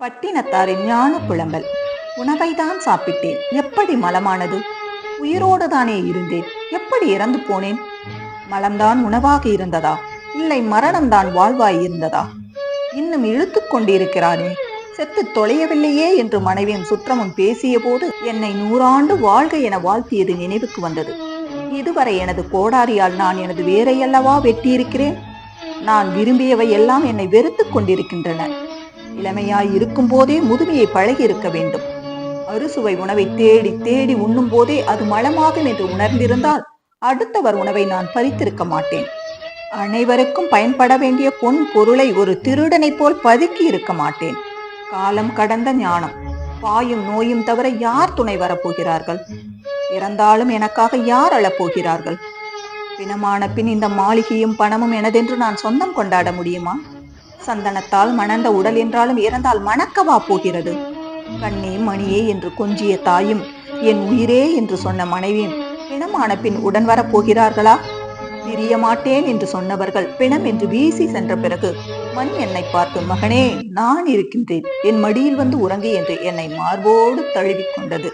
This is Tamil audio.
பட்டினத்தாரின் ஞான புலம்பல். உணவைதான் சாப்பிட்டேன், எப்படி மலமானது? உயிரோடு தானே இருந்தேன், எப்படி இறந்து போனேன்? மலம்தான் உணவாக இருந்ததா, இல்லை மரணம்தான் வாழ்வாய் இருந்ததா? இன்னும் இழுத்து கொண்டிருக்கிறானே, செத்து தொலையவில்லையே என்று மனைவியும் சுற்றமும் பேசிய போது என்னை 100 ஆண்டு வாழ்க என வாழ்த்தியது நினைவுக்கு வந்தது. இதுவரை எனது கோடாரியால் நான் எனது வேரையல்லவா வெட்டியிருக்கிறேன். நான் விரும்பியவை எல்லாம் என்னை வெறுத்து கொண்டிருக்கின்றன. இளமையாய் இருக்கும் போதே முதுமையை பழகி இருக்க வேண்டும். அறுசுவை உணவை தேடி தேடி உண்ணும் போதே அது மலமாகும் என்று உணர்ந்திருந்தால் அடுத்தவர் உணவை நான் பறித்திருக்க மாட்டேன். அனைவருக்கும் பயன்பட வேண்டிய பொன் பொருளை ஒரு திருடனைப் போல் பதுக்கி இருக்க மாட்டேன். காலம் கடந்த ஞானம். பாயும் நோயும் தவிர யார் துணை வரப்போகிறார்கள்? இறந்தாலும் எனக்காக யார் அழப்போகிறார்கள்? பிணமான பின் இந்த மாளிகையும் பணமும் எனதென்று நான் சொந்தம் கொண்டாட முடியுமா? சந்தனத்தால் மணந்த உடல் என்றாலும் இறந்தால் மணக்கவா போகிறது? கண்ணே மணியே என்று கொஞ்சிய தாயும் என் உயிரே என்று சொன்ன மனைவியும் பிணமான பின் உடன் வரப்போகிறார்களா? பிரிய மாட்டேன் என்று சொன்னவர்கள் பிணம் என்று வீசி சென்ற பிறகு மண் என்னை பார்த்து, மகனே நான் இருக்கின்றேன், என் மடியில் வந்து உறங்கு என்று என்னை மார்போடு தழுவிக்கொண்டது.